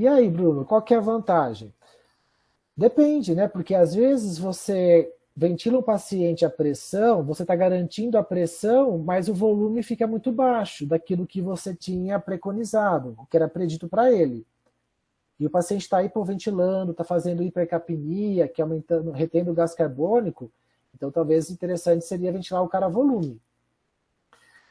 E aí, Bruno, qual que é a vantagem? Depende, né? Porque às vezes você ventila um paciente à pressão, você está garantindo a pressão, mas o volume fica muito baixo daquilo que você tinha preconizado, o que era predito para ele. E o paciente está hipoventilando, está fazendo hipercapnia, que é aumentando, retendo o gás carbônico, então talvez interessante seria ventilar o cara a volume.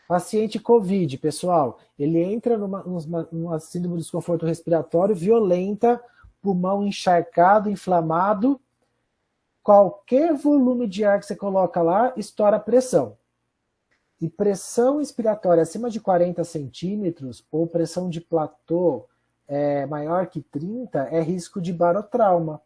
Paciente COVID, pessoal, ele entra numa síndrome de desconforto respiratório violenta, pulmão encharcado, inflamado, qualquer volume de ar que você coloca lá, estoura a pressão. E pressão inspiratória acima de 40 centímetros, ou pressão de platô maior que 30, é risco de barotrauma.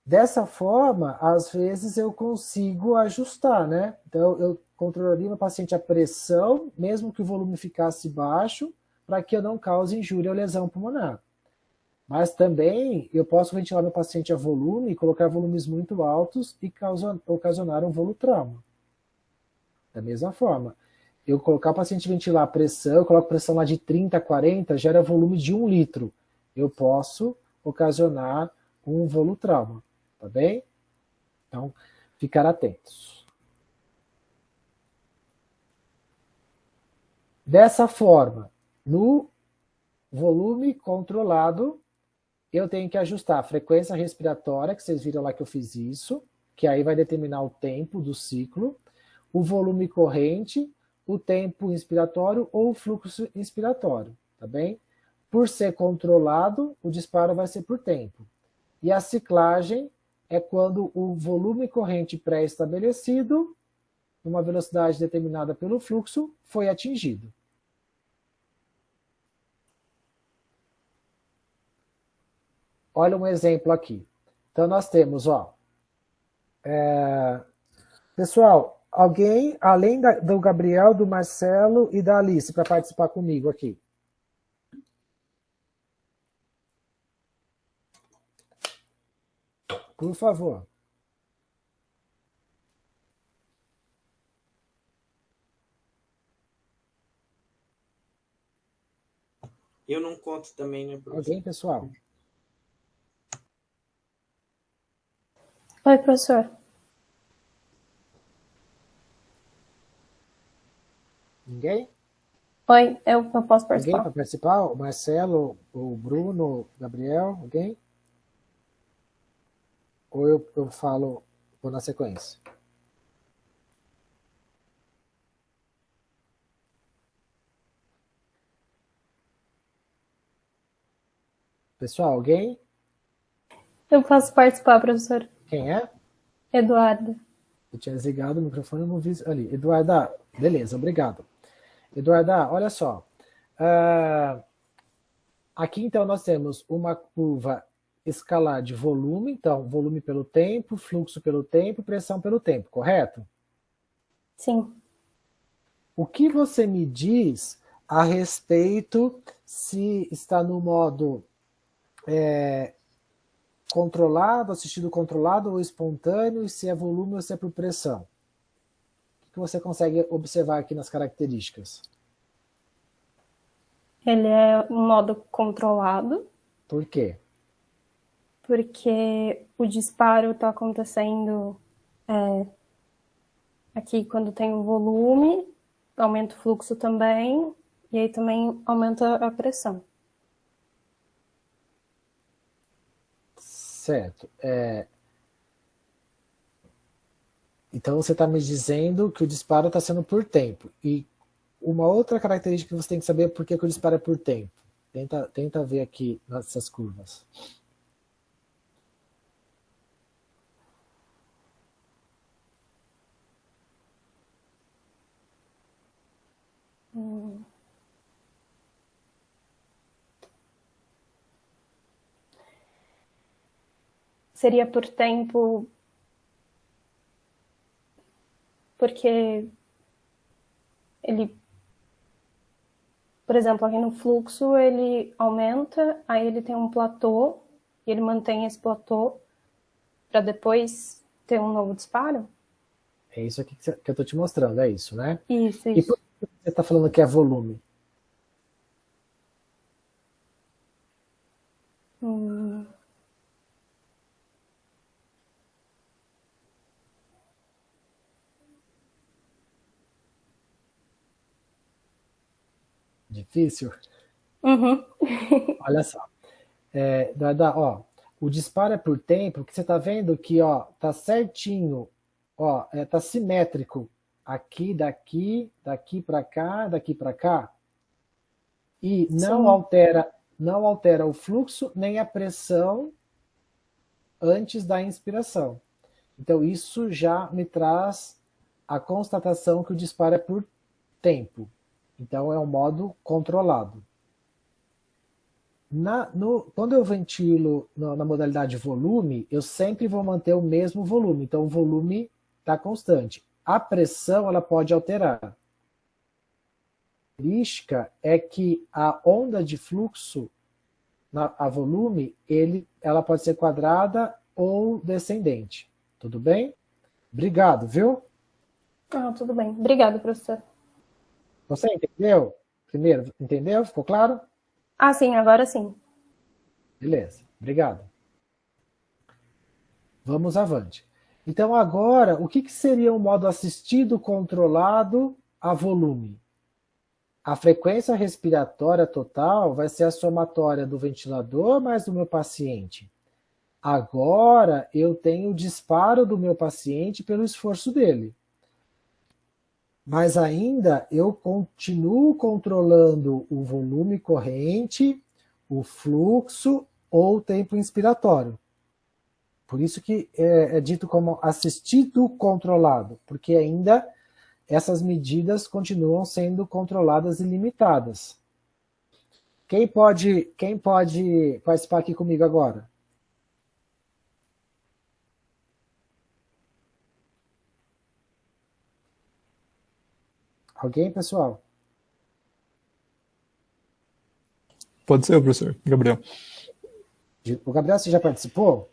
Dessa forma, às vezes eu consigo ajustar, né? Então, eu controlaria no paciente a pressão, mesmo que o volume ficasse baixo, para que eu não cause injúria ou lesão pulmonar. Mas também eu posso ventilar meu paciente a volume, colocar volumes muito altos e ocasionar um volutrauma. Da mesma forma, eu colocar o paciente ventilar a pressão, eu coloco pressão lá de 30 a 40, gera volume de 1 litro. Eu posso ocasionar um volutrauma. Tá bem? Então, ficar atentos. Dessa forma, no volume controlado, eu tenho que ajustar a frequência respiratória, que vocês viram lá que eu fiz isso, que aí vai determinar o tempo do ciclo, o volume corrente, o tempo inspiratório ou o fluxo inspiratório, tá bem? Por ser controlado, o disparo vai ser por tempo. E a ciclagem é quando o volume corrente pré-estabelecido, numa velocidade determinada pelo fluxo, foi atingido. Olha um exemplo aqui. Então nós temos, ó, pessoal, alguém, além do Gabriel, do Marcelo e da Alice, para participar comigo aqui. Por favor. Eu não conto também, né, professor? Alguém, pessoal? Oi, professor. Ninguém? Oi, eu posso participar. Ninguém para participar? O Marcelo, o Bruno, o Gabriel? Alguém? Ou eu falo, vou na sequência? Pessoal, alguém? Eu posso participar, professor. Quem é? Eduarda. Eu tinha desligado o microfone, eu não vi ali. Eduarda, beleza, obrigado. Eduarda, olha só. Aqui, então, nós temos uma curva escalar de volume, então, volume pelo tempo, fluxo pelo tempo, pressão pelo tempo, correto? Sim. O que você me diz a respeito se está no modo controlado, assistido controlado ou espontâneo, e se é volume ou se é por pressão? O que você consegue observar aqui nas características? Ele é um modo controlado. Por quê? Porque o disparo está acontecendo aqui quando tem o volume, aumenta o fluxo também, e aí também aumenta a pressão. Certo. Então você está me dizendo que o disparo está sendo por tempo. E uma outra característica que você tem que saber é por que o disparo é por tempo. Tenta ver aqui nessas curvas. Seria por tempo, porque ele, por exemplo, aqui no fluxo ele aumenta, aí ele tem um platô, e ele mantém esse platô para depois ter um novo disparo? É isso aqui que eu estou te mostrando, é isso, né? Isso. E por que você está falando que é volume? Hum, Difícil? uhum. Olha só. Ó, o disparo é por tempo, que você está vendo que ó, tá certinho, ó, tá simétrico. Aqui, daqui para cá, daqui para cá. E Sim. não altera o fluxo nem a pressão antes da inspiração. Então, isso já me traz a constatação que o disparo é por tempo. Então, é um modo controlado. Quando eu ventilo na modalidade volume, eu sempre vou manter o mesmo volume. Então, o volume está constante. A pressão ela pode alterar. A característica é que a onda de fluxo, a volume, ela pode ser quadrada ou descendente. Tudo bem? Obrigado, viu? Ah, tudo bem. Obrigada, professor. Você entendeu? Primeiro, entendeu? Ficou claro? Ah, sim, agora sim. Beleza, obrigado. Vamos avante. Então, agora, o que seria um modo assistido controlado a volume? A frequência respiratória total vai ser a somatória do ventilador mais do meu paciente. Agora, eu tenho o disparo do meu paciente pelo esforço dele. Mas ainda eu continuo controlando o volume corrente, o fluxo ou o tempo inspiratório. Por isso que é dito como assistido controlado, porque ainda essas medidas continuam sendo controladas e limitadas. Quem pode participar aqui comigo agora? Alguém, pessoal? Pode ser, professor. Gabriel. O Gabriel, você já participou?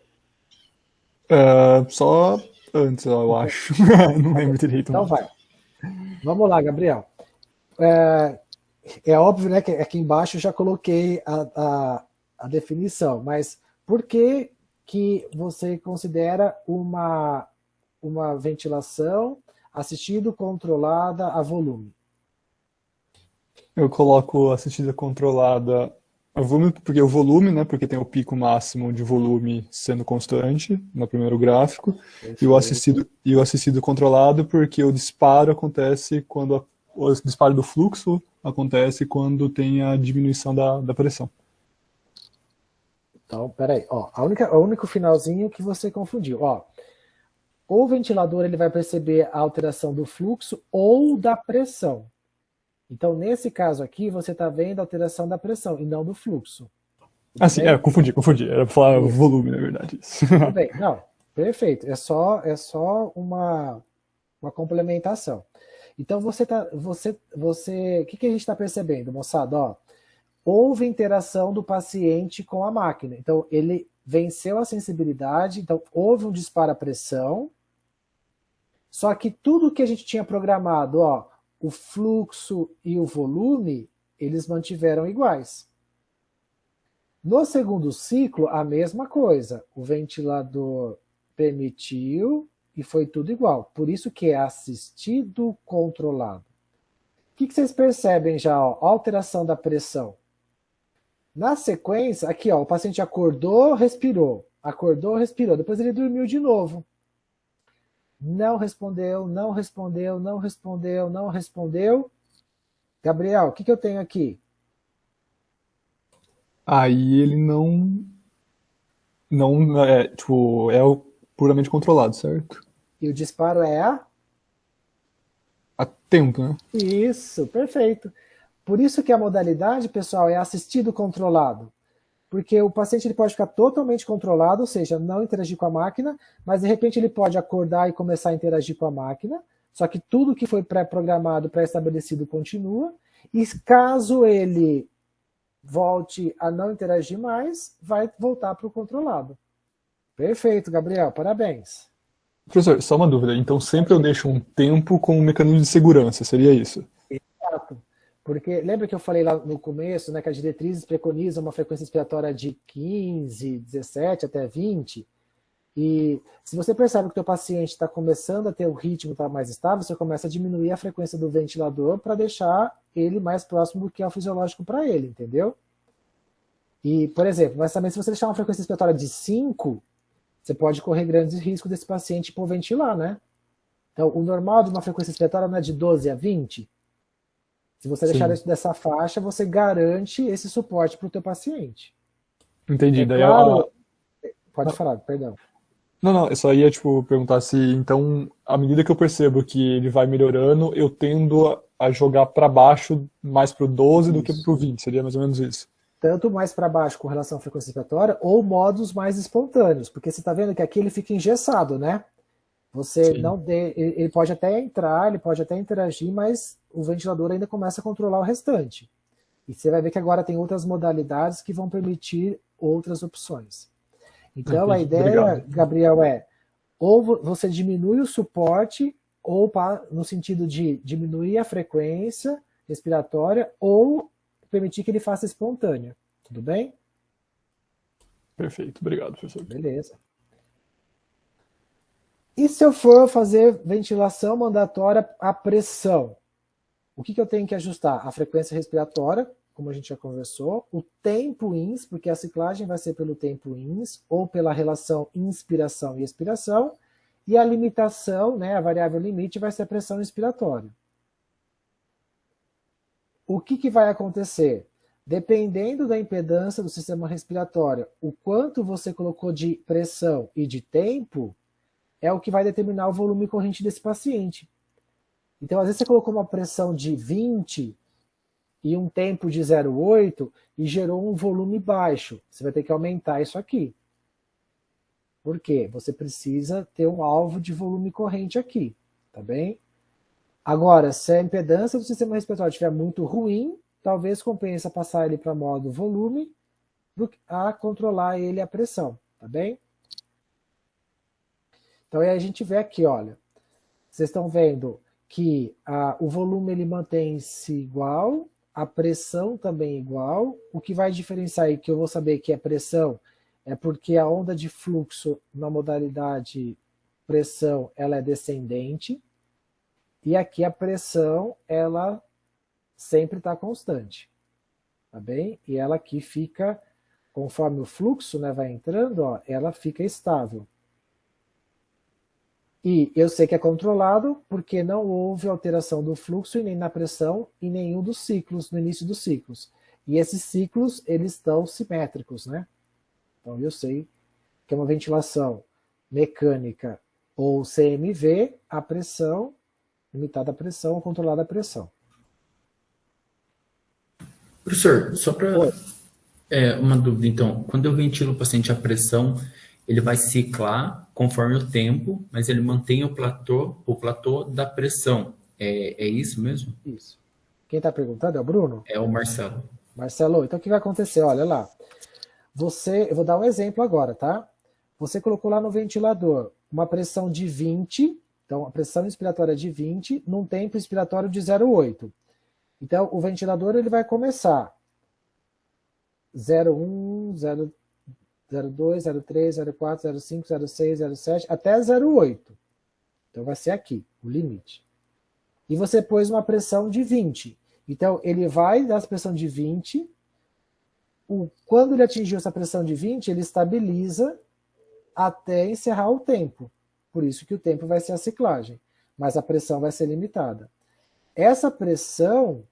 Só antes, eu acho. Não lembro direito. Então vai. Vamos lá, Gabriel. É óbvio, né, que aqui embaixo eu já coloquei a definição, mas por que você considera uma ventilação assistida controlada a volume? Eu coloco assistida controlada a volume, porque o volume, né, porque tem o pico máximo de volume sendo constante no primeiro gráfico, e o assistido controlado porque o disparo acontece quando o disparo do fluxo acontece quando tem a diminuição da pressão. Então, peraí, ó, o único finalzinho que você confundiu, ó. O ventilador ele vai perceber a alteração do fluxo ou da pressão. Então, nesse caso aqui, você está vendo a alteração da pressão e não do fluxo. Ah, sim, confundi. Era para falar isso. Volume, na verdade. Tudo bem, não, perfeito. É só uma complementação. Então, o que a gente está percebendo, moçada? Ó, houve interação do paciente com a máquina. Então, ele venceu a sensibilidade, então houve um disparo à pressão, só que tudo que a gente tinha programado, ó, o fluxo e o volume, eles mantiveram iguais. No segundo ciclo, a mesma coisa. O ventilador permitiu e foi tudo igual. Por isso que é assistido controlado. O que vocês percebem já? Ó, alteração da pressão. Na sequência, aqui ó, o paciente acordou, respirou. Acordou, respirou. Depois ele dormiu de novo. Não respondeu, não respondeu, não respondeu, não respondeu. Gabriel, o que eu tenho aqui? Aí ele é o puramente controlado, certo? E o disparo é a tempo, né? Isso, perfeito. Por isso que a modalidade, pessoal, é assistido controlado. Porque o paciente ele pode ficar totalmente controlado, ou seja, não interagir com a máquina, mas de repente ele pode acordar e começar a interagir com a máquina, só que tudo que foi pré-programado, pré-estabelecido continua, e caso ele volte a não interagir mais, vai voltar para o controlado. Perfeito, Gabriel, parabéns. Professor, só uma dúvida, então sempre eu deixo um tempo como um mecanismo de segurança, seria isso? Exato. Porque lembra que eu falei lá no começo, né, que as diretrizes preconizam uma frequência respiratória de 15, 17 até 20? E se você percebe que o teu paciente está começando a ter o ritmo tá mais estável, você começa a diminuir a frequência do ventilador para deixar ele mais próximo do que é o fisiológico para ele, entendeu? E, por exemplo, mas também se você deixar uma frequência respiratória de 5, você pode correr grandes riscos desse paciente hipoventilar, né? Então, o normal de uma frequência respiratória não é de 12 a 20? Se você deixar Sim. dentro dessa faixa, você garante esse suporte para o teu paciente. Entendi. É Daí claro... Pode falar, perdão. Não, eu só ia, tipo, perguntar se, então, à medida que eu percebo que ele vai melhorando, eu tendo a jogar para baixo mais pro 12 do que pro 20, seria mais ou menos isso. Tanto mais para baixo com relação à frequência respiratória, ou modos mais espontâneos, porque você está vendo que aqui ele fica engessado, né? Você Sim. não ele pode até entrar, ele pode até interagir, mas o ventilador ainda começa a controlar o restante. E você vai ver que agora tem outras modalidades que vão permitir outras opções. Então, a ideia, Obrigado. Gabriel, é ou você diminui o suporte, ou no sentido de diminuir a frequência respiratória, ou permitir que ele faça espontânea. Tudo bem? Perfeito. Obrigado, professor. Beleza. E se eu for fazer ventilação mandatória à pressão? O que eu tenho que ajustar? A frequência respiratória, como a gente já conversou, o tempo ins, porque a ciclagem vai ser pelo tempo ins, ou pela relação inspiração e expiração, e a limitação, né, a variável limite, vai ser a pressão inspiratória. O que vai acontecer? Dependendo da impedância do sistema respiratório, o quanto você colocou de pressão e de tempo, é o que vai determinar o volume corrente desse paciente. Então, às vezes você colocou uma pressão de 20 e um tempo de 0,8 e gerou um volume baixo. Você vai ter que aumentar isso aqui. Por quê? Você precisa ter um alvo de volume corrente aqui, tá bem? Agora, se a impedância do sistema respiratório estiver muito ruim, talvez compensa passar ele para modo volume a controlar ele a pressão, tá bem? Então aí a gente vê aqui, olha, vocês estão vendo que o volume ele mantém-se igual, a pressão também igual. O que vai diferenciar aí, que eu vou saber que é pressão, é porque a onda de fluxo na modalidade pressão, ela é descendente, e aqui a pressão, ela sempre está constante, tá bem? E ela aqui fica, conforme o fluxo, né, vai entrando, ó, ela fica estável. E eu sei que é controlado porque não houve alteração do fluxo e nem na pressão em nenhum dos ciclos, no início dos ciclos. E esses ciclos, eles estão simétricos, né? Então eu sei que é uma ventilação mecânica ou CMV, a pressão, limitada a pressão ou controlada a pressão. Professor, só para uma dúvida, então, quando eu ventilo o paciente à pressão, ele vai ciclar conforme o tempo, mas ele mantém o platô da pressão. É isso mesmo? Isso. Quem está perguntando é o Bruno? É o Marcelo. Marcelo, então o que vai acontecer? Olha lá. Eu vou dar um exemplo agora, tá? Você colocou lá no ventilador uma pressão de 20, então a pressão inspiratória de 20, num tempo inspiratório de 0,8. Então o ventilador ele vai começar 0,1, 0,2, 0,3, 0,4, 0,5, 0,6, 0,7, até 0,8. Então vai ser aqui, o limite. E você pôs uma pressão de 20. Então ele vai dar essa pressão de 20. Quando ele atingiu essa pressão de 20, ele estabiliza até encerrar o tempo. Por isso que o tempo vai ser a ciclagem. Mas a pressão vai ser limitada. Essa pressão,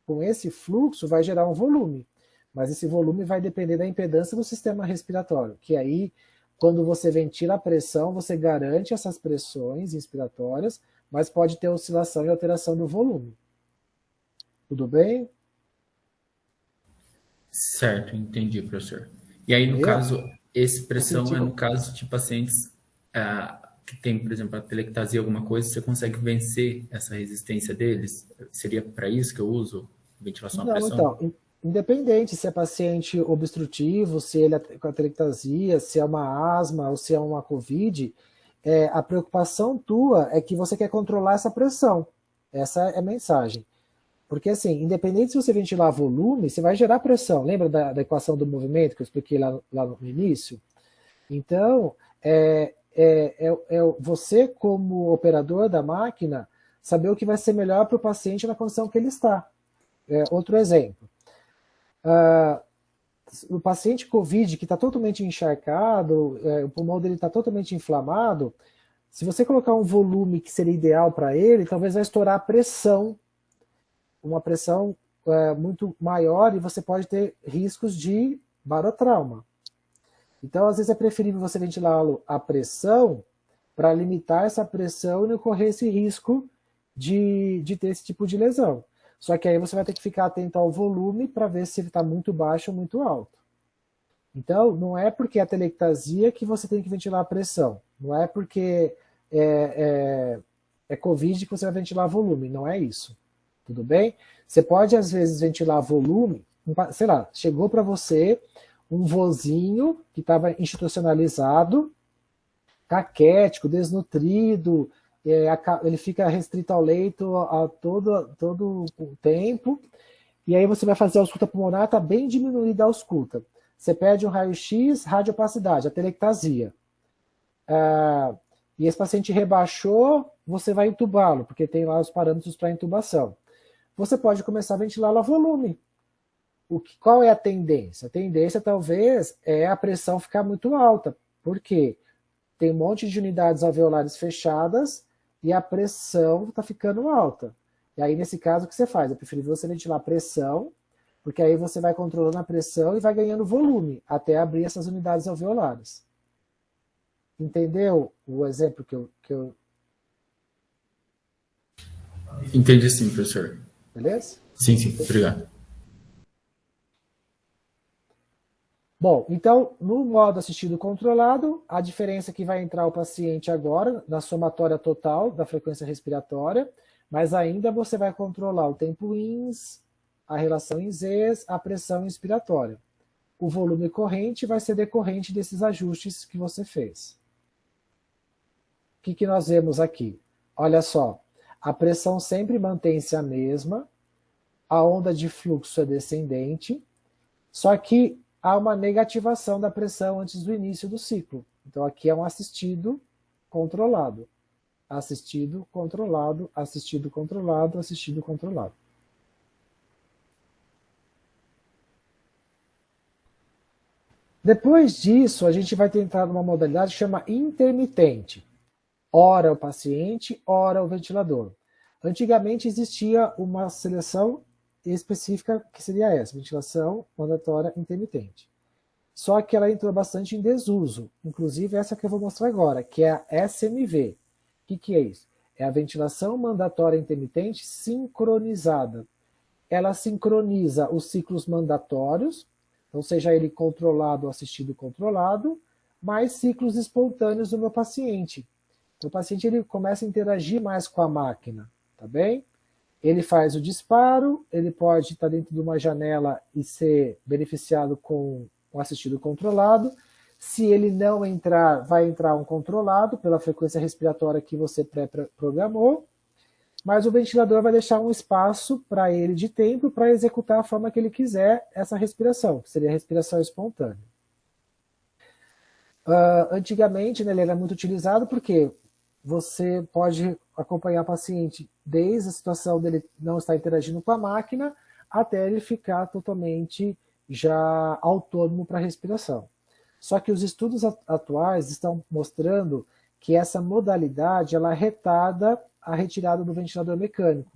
com esse fluxo, vai gerar um volume. Mas esse volume vai depender da impedância do sistema respiratório, que aí, quando você ventila a pressão, você garante essas pressões inspiratórias, mas pode ter oscilação e alteração do volume. Tudo bem? Certo, entendi, professor. E aí, no caso, essa pressão é no caso de pacientes que tem, por exemplo, atelectasia, alguma coisa, você consegue vencer essa resistência deles? Seria para isso que eu uso ventilação à pressão? Então, independente se é paciente obstrutivo, se ele é com atelectasia, se é uma asma ou se é uma COVID, a preocupação tua é que você quer controlar essa pressão. Essa é a mensagem. Porque, assim, independente se você ventilar volume, você vai gerar pressão. Lembra da equação do movimento que eu expliquei lá no início? Então, você, como operador da máquina, saber o que vai ser melhor para o paciente na condição que ele está. Outro exemplo. O paciente COVID que está totalmente encharcado, o pulmão dele está totalmente inflamado, se você colocar um volume que seria ideal para ele, talvez vai estourar a pressão, uma pressão muito maior, e você pode ter riscos de barotrauma. Então, às vezes é preferível você ventilá-lo à pressão para limitar essa pressão e não correr esse risco de ter esse tipo de lesão. Só que aí você vai ter que ficar atento ao volume para ver se ele está muito baixo ou muito alto. Então, não é porque é atelectasia que você tem que ventilar a pressão. Não é porque é COVID que você vai ventilar volume. Não é isso. Tudo bem? Você pode, às vezes, ventilar volume. Sei lá, chegou para você um vozinho que estava institucionalizado, caquético, desnutrido, ele fica restrito ao leito a todo o tempo, e aí você vai fazer a ausculta pulmonar, está bem diminuída a ausculta. Você pede um raio-x, radiopacidade, atelectasia. E esse paciente rebaixou, você vai intubá-lo, porque tem lá os parâmetros para intubação. Você pode começar a ventilá-lo a volume. Qual é a tendência? A tendência, talvez, é a pressão ficar muito alta. Por quê? Tem um monte de unidades alveolares fechadas e a pressão está ficando alta. E aí, nesse caso, o que você faz? É preferível você ventilar a pressão, porque aí você vai controlando a pressão e vai ganhando volume, até abrir essas unidades alveolares. Entendeu o exemplo que eu... Entendi sim, professor. Beleza? Sim, obrigado. Bom, então, no modo assistido controlado, a diferença é que vai entrar o paciente agora na somatória total da frequência respiratória, mas ainda você vai controlar o tempo ins, a relação em Zs, a pressão inspiratória. O volume corrente vai ser decorrente desses ajustes que você fez. O que nós vemos aqui? Olha só, a pressão sempre mantém-se a mesma, a onda de fluxo é descendente, só que há uma negativação da pressão antes do início do ciclo. Então aqui é um assistido controlado. Assistido, controlado, assistido, controlado, assistido, controlado. Depois disso, a gente vai tentar uma modalidade que chama intermitente. Ora o paciente, ora o ventilador. Antigamente existia uma seleção específica que seria essa, ventilação mandatória intermitente. Só que ela entrou bastante em desuso, inclusive essa que eu vou mostrar agora, que é a SMV. O que é isso? É a ventilação mandatória intermitente sincronizada. Ela sincroniza os ciclos mandatórios, então seja ele controlado ou assistido controlado, mais ciclos espontâneos do meu paciente. Então, o paciente ele começa a interagir mais com a máquina, tá bem? Ele faz o disparo, ele pode estar dentro de uma janela e ser beneficiado com um assistido controlado. Se ele não entrar, vai entrar um controlado pela frequência respiratória que você pré-programou, mas o ventilador vai deixar um espaço para ele de tempo para executar a forma que ele quiser essa respiração, que seria a respiração espontânea. Antigamente, né, ele era muito utilizado porque você pode acompanhar o paciente desde a situação dele não estar interagindo com a máquina até ele ficar totalmente já autônomo para a respiração. Só que os estudos atuais estão mostrando que essa modalidade ela retarda a retirada do ventilador mecânico.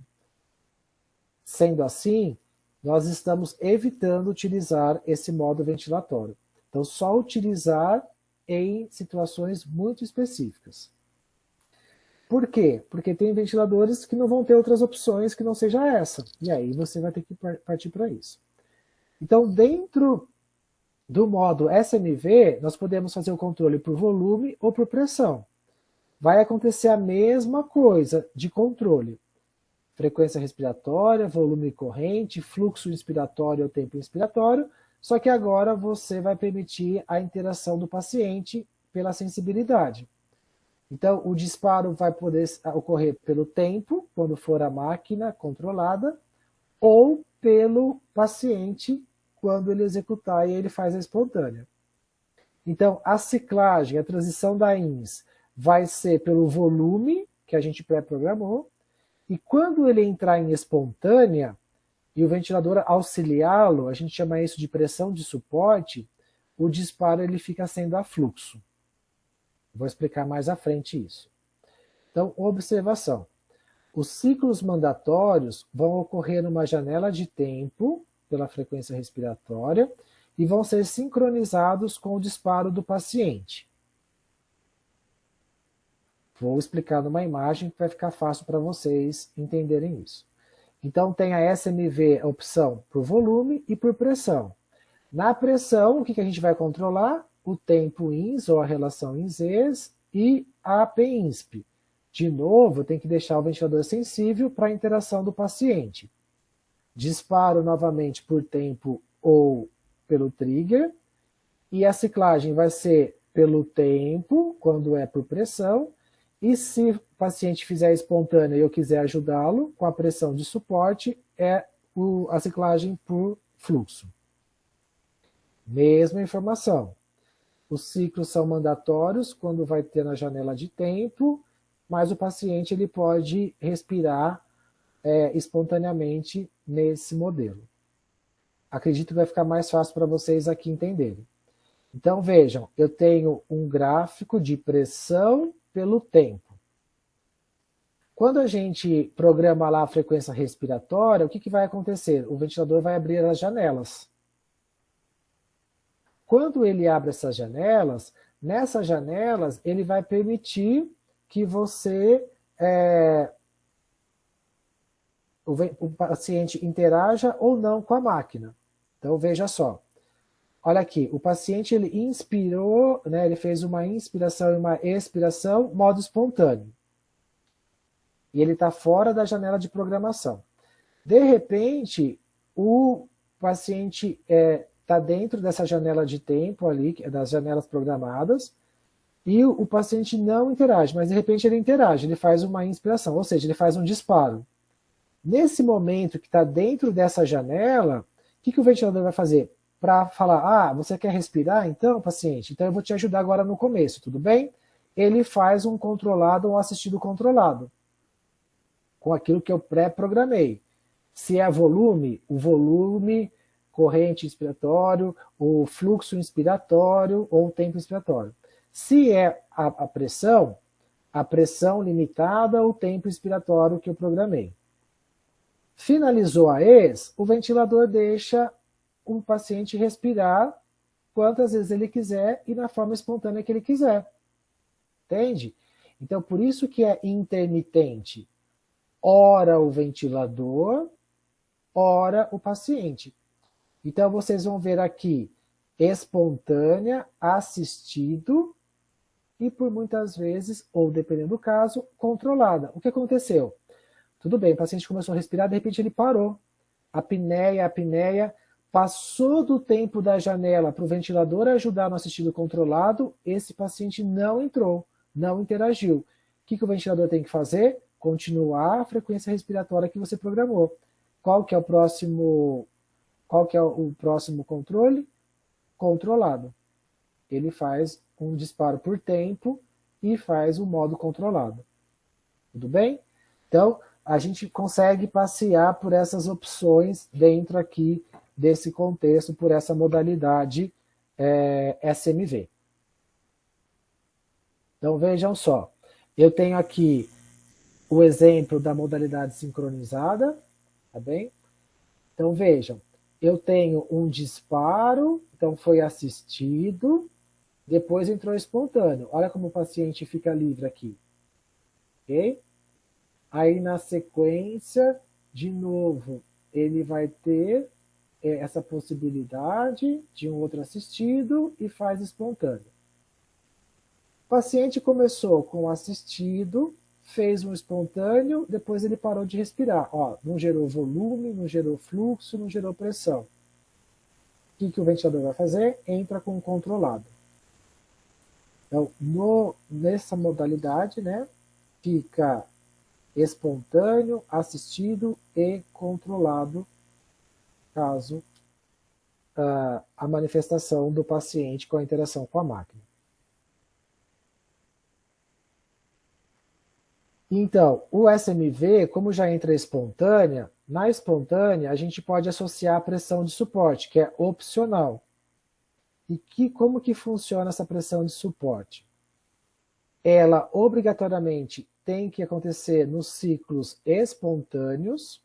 Sendo assim, nós estamos evitando utilizar esse modo ventilatório. Então, só utilizar em situações muito específicas. Por quê? Porque tem ventiladores que não vão ter outras opções que não seja essa. E aí você vai ter que partir para isso. Então, dentro do modo SMV, nós podemos fazer o controle por volume ou por pressão. Vai acontecer a mesma coisa de controle. Frequência respiratória, volume corrente, fluxo inspiratório ou tempo inspiratório, só que agora você vai permitir a interação do paciente pela sensibilidade. Então, o disparo vai poder ocorrer pelo tempo, quando for a máquina controlada, ou pelo paciente quando ele executar e ele faz a espontânea. Então, a ciclagem, a transição da INS, vai ser pelo volume que a gente pré-programou, e quando ele entrar em espontânea, e o ventilador auxiliá-lo, a gente chama isso de pressão de suporte, o disparo ele fica sendo a fluxo. Vou explicar mais à frente isso. Então, observação. Os ciclos mandatórios vão ocorrer numa janela de tempo, pela frequência respiratória, e vão ser sincronizados com o disparo do paciente. Vou explicar numa imagem que vai ficar fácil para vocês entenderem isso. Então, tem a SMV, a opção por volume e por pressão. Na pressão, o que a gente vai controlar? O tempo INS, ou a relação INS, e a PINSP. De novo, tem que deixar o ventilador sensível para a interação do paciente. Disparo novamente por tempo ou pelo trigger. E a ciclagem vai ser pelo tempo, quando é por pressão. E se o paciente fizer espontânea e eu quiser ajudá-lo, com a pressão de suporte, é a ciclagem por fluxo. Mesma informação. Os ciclos são mandatórios quando vai ter na janela de tempo, mas o paciente ele pode respirar espontaneamente nesse modelo. Acredito que vai ficar mais fácil para vocês aqui entenderem. Então vejam, eu tenho um gráfico de pressão pelo tempo. Quando a gente programa lá a frequência respiratória, o que vai acontecer? O ventilador vai abrir as janelas. Quando ele abre essas janelas, nessas janelas ele vai permitir que você, o paciente interaja ou não com a máquina. Então veja só, olha aqui, o paciente ele inspirou, né, ele fez uma inspiração e uma expiração, modo espontâneo. E ele está fora da janela de programação. De repente, o paciente está dentro dessa janela de tempo ali, das janelas programadas, e o paciente não interage, mas de repente ele interage, ele faz uma inspiração, ou seja, ele faz um disparo. Nesse momento que está dentro dessa janela, o que o ventilador vai fazer? Para falar, você quer respirar então, paciente? Então eu vou te ajudar agora no começo, tudo bem? Ele faz um controlado ou um assistido controlado, com aquilo que eu pré-programei. Se é volume, o volume, corrente inspiratório, o fluxo inspiratório ou o tempo inspiratório. Se é a pressão limitada ao tempo inspiratório que eu programei. Finalizou a ex, o ventilador deixa o paciente respirar quantas vezes ele quiser e na forma espontânea que ele quiser. Entende? Então, por isso que é intermitente. Ora o ventilador, ora o paciente. Então, vocês vão ver aqui espontânea, assistido e, por muitas vezes, ou dependendo do caso, controlada. O que aconteceu? Tudo bem, o paciente começou a respirar, de repente ele parou. A apneia, passou do tempo da janela para o ventilador ajudar no assistido controlado, esse paciente não entrou, não interagiu. O que o ventilador tem que fazer? Continuar a frequência respiratória que você programou. Qual que é o próximo controle? Controlado. Ele faz um disparo por tempo e faz o modo controlado. Tudo bem? Então, a gente consegue passear por essas opções dentro aqui desse contexto, por essa modalidade SMV. Então, vejam só. Eu tenho aqui o exemplo da modalidade sincronizada, tá bem? Então, vejam. Eu tenho um disparo, então foi assistido, depois entrou espontâneo. Olha como o paciente fica livre aqui. Ok? Aí, na sequência, de novo, ele vai ter essa possibilidade de um outro assistido e faz espontâneo. O paciente começou com assistido, fez um espontâneo, depois ele parou de respirar. Ó, não gerou volume, não gerou fluxo, não gerou pressão. O que o ventilador vai fazer? Entra com o controlado. Então, nessa modalidade, né, fica espontâneo, assistido e controlado caso a manifestação do paciente com a interação com a máquina. Então, o SMV, como já entra espontânea, na espontânea a gente pode associar a pressão de suporte, que é opcional. E como que funciona essa pressão de suporte? Ela obrigatoriamente tem que acontecer nos ciclos espontâneos.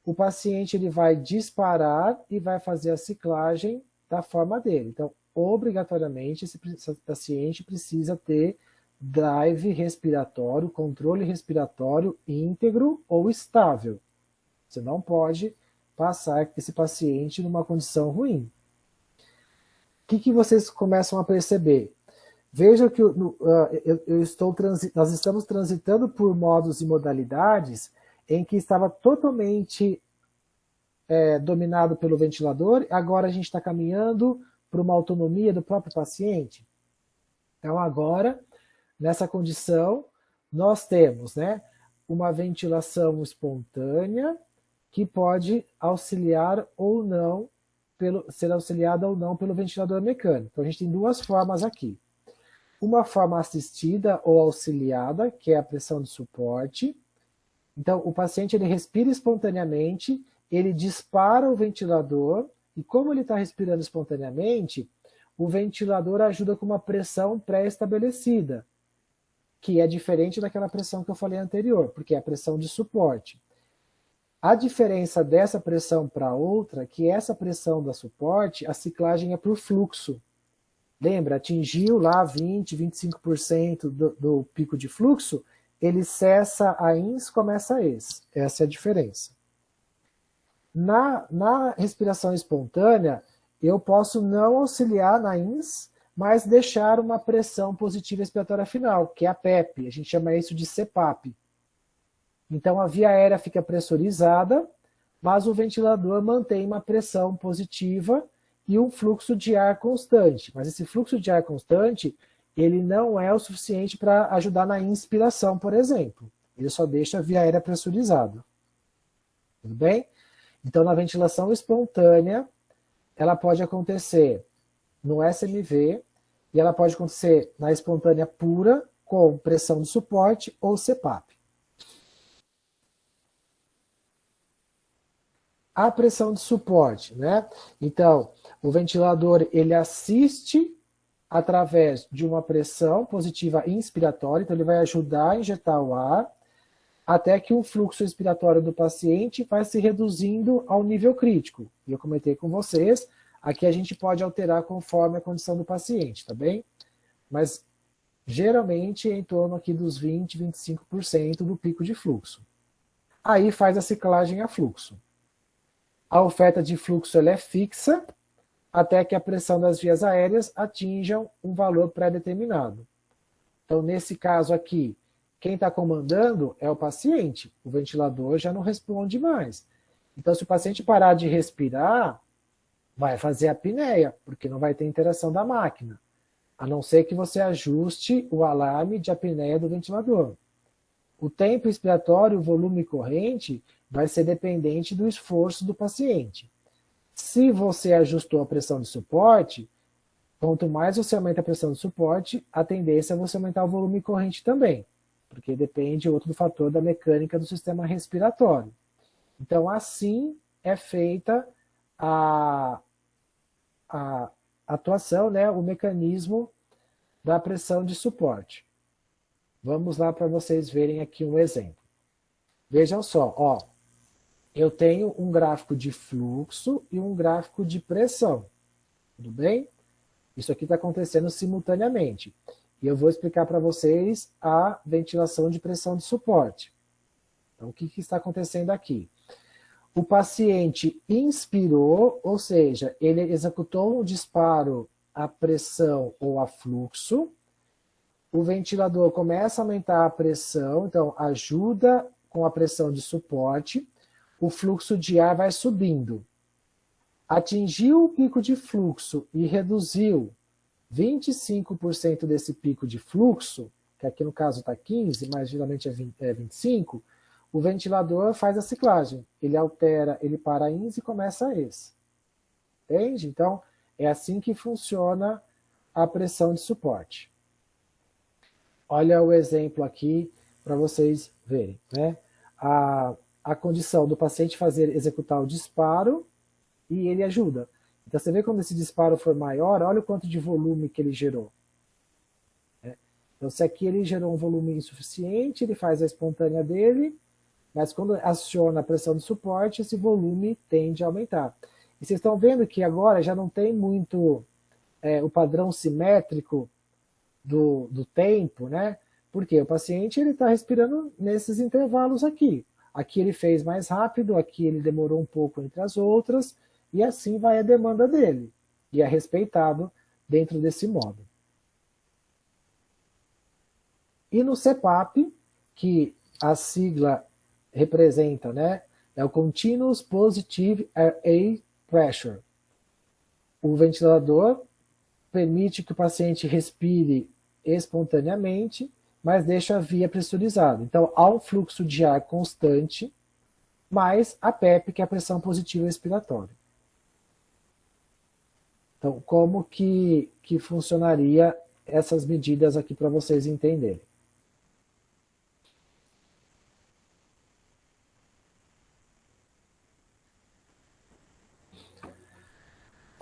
O paciente ele vai disparar e vai fazer a ciclagem da forma dele. Então, obrigatoriamente, esse paciente precisa ter drive respiratório, controle respiratório íntegro ou estável. Você não pode passar esse paciente numa condição ruim. O que vocês começam a perceber? Veja que nós estamos transitando por modos e modalidades em que estava totalmente dominado pelo ventilador, agora a gente está caminhando para uma autonomia do próprio paciente. Então agora, nessa condição, nós temos, né, uma ventilação espontânea que pode auxiliar ou não, ser auxiliada ou não pelo ventilador mecânico. Então a gente tem duas formas aqui. Uma forma assistida ou auxiliada, que é a pressão de suporte. Então o paciente ele respira espontaneamente, ele dispara o ventilador, e como ele está respirando espontaneamente, o ventilador ajuda com uma pressão pré-estabelecida, que é diferente daquela pressão que eu falei anterior, porque é a pressão de suporte. A diferença dessa pressão para outra, que essa pressão da suporte, a ciclagem é por fluxo. Lembra, atingiu lá 20%, 25% do pico de fluxo, ele cessa a ins, começa a ex. Essa é a diferença. Na respiração espontânea, eu posso não auxiliar na ins, mas deixar uma pressão positiva expiratória final, que é a PEP. A gente chama isso de CPAP. Então a via aérea fica pressurizada, mas o ventilador mantém uma pressão positiva e um fluxo de ar constante. Mas esse fluxo de ar constante, ele não é o suficiente para ajudar na inspiração, por exemplo. Ele só deixa a via aérea pressurizada. Tudo bem? Então na ventilação espontânea, ela pode acontecer no SMV e ela pode acontecer na espontânea pura com pressão de suporte ou CPAP. A pressão de suporte, né? Então, o ventilador ele assiste através de uma pressão positiva inspiratória, então ele vai ajudar a injetar o ar até que o fluxo expiratório do paciente vai se reduzindo ao nível crítico. E eu comentei com vocês, aqui a gente pode alterar conforme a condição do paciente, tá bem? Mas geralmente é em torno aqui dos 20, 25% do pico de fluxo. Aí faz a ciclagem a fluxo. A oferta de fluxo ela é fixa até que a pressão das vias aéreas atinjam um valor pré-determinado. Então, nesse caso aqui, quem está comandando é o paciente. O ventilador já não responde mais. Então, se o paciente parar de respirar, vai fazer a apneia, porque não vai ter interação da máquina. A não ser que você ajuste o alarme de apneia do ventilador. O tempo expiratório, o volume corrente, vai ser dependente do esforço do paciente. Se você ajustou a pressão de suporte, quanto mais você aumenta a pressão de suporte, a tendência é você aumentar o volume corrente também, porque depende outro fator da mecânica do sistema respiratório. Então, assim é feita a atuação, né, o mecanismo da pressão de suporte. Vamos lá para vocês verem aqui um exemplo. Vejam só, ó, eu tenho um gráfico de fluxo e um gráfico de pressão. Tudo bem? Isso aqui está acontecendo simultaneamente. E eu vou explicar para vocês a ventilação de pressão de suporte. Então, o que está acontecendo aqui? O paciente inspirou, ou seja, ele executou um disparo a pressão ou a fluxo. O ventilador começa a aumentar a pressão, então ajuda com a pressão de suporte. O fluxo de ar vai subindo. Atingiu o pico de fluxo e reduziu 25% desse pico de fluxo, que aqui no caso está 15%, mas geralmente é 25%, o ventilador faz a ciclagem. Ele altera, ele para a INS e começa esse. Entende? Então, é assim que funciona a pressão de suporte. Olha o exemplo aqui para vocês verem, né? A condição do paciente executar o disparo e ele ajuda. Então você vê quando esse disparo for maior, olha o quanto de volume que ele gerou. Então se aqui ele gerou um volume insuficiente, ele faz a espontânea dele, mas quando aciona a pressão de suporte, esse volume tende a aumentar. E vocês estão vendo que agora já não tem muito o padrão simétrico do tempo, né? Porque o paciente está respirando nesses intervalos aqui. Aqui ele fez mais rápido, aqui ele demorou um pouco entre as outras, e assim vai a demanda dele. E é respeitado dentro desse modo. E no CPAP, que a sigla representa, né? É o Continuous Positive Air Pressure. O ventilador permite que o paciente respire espontaneamente, mas deixa a via pressurizada. Então, há um fluxo de ar constante, mais a PEP, que é a pressão positiva expiratória. Então, como que funcionaria essas medidas aqui para vocês entenderem?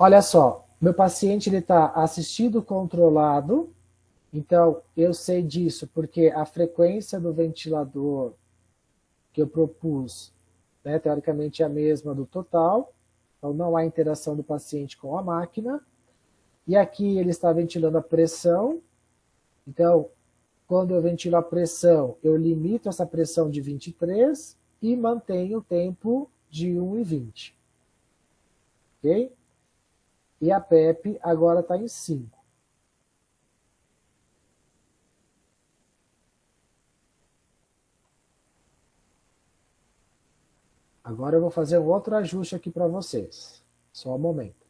Olha só, meu paciente está assistido controlado, então eu sei disso porque a frequência do ventilador que eu propus, né, teoricamente é a mesma do total, então não há interação do paciente com a máquina. E aqui ele está ventilando a pressão, então quando eu ventilo a pressão, eu limito essa pressão de 23 e mantenho o tempo de 1,20. Ok? E a PEP agora está em 5. Agora eu vou fazer um outro ajuste aqui para vocês. Só um momento.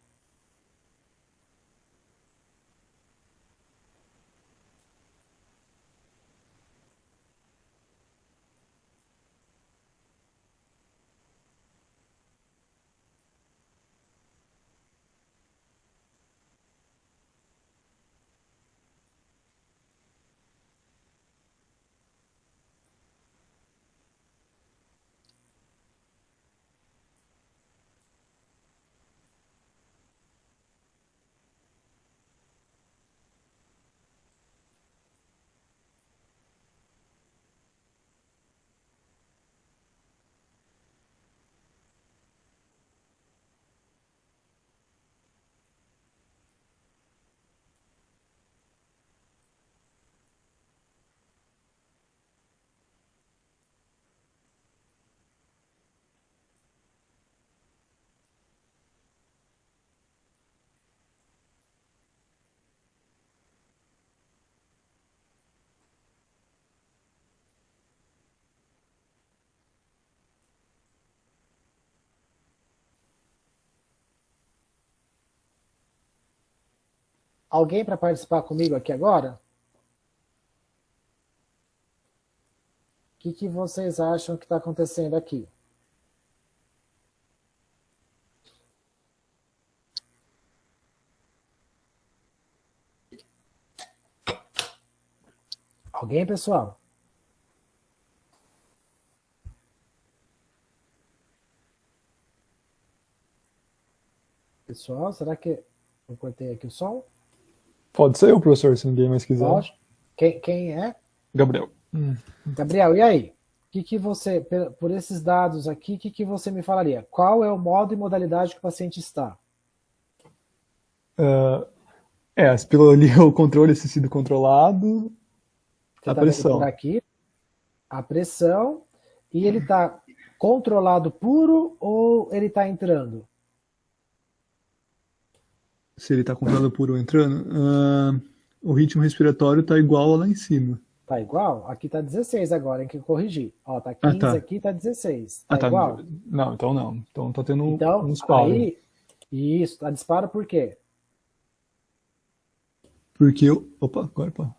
Alguém para participar comigo aqui agora? O que vocês acham que está acontecendo aqui? Alguém, pessoal? Pessoal, será que eu cortei aqui o som? Pode ser eu, professor, se ninguém mais quiser. Pode. Quem é? Gabriel. Gabriel, e aí? Que você, por esses dados aqui, o que você me falaria? Qual é o modo e modalidade que o paciente está? Pelo ali o controle assistido controlado, Você a tá pressão. vendo por aqui a pressão, e ele está controlado puro ou ele está entrando? Se ele está controlado puro entrando, o ritmo respiratório está igual lá em cima. Tá igual? Aqui está 16 agora, em que eu corrigi. Ó, tá 15 tá. aqui, tá 16. Tá igual? Não, então não. Então tá tendo Então, um disparo. aí, isso, tá disparo por quê? Porque eu... Opa, agora pá.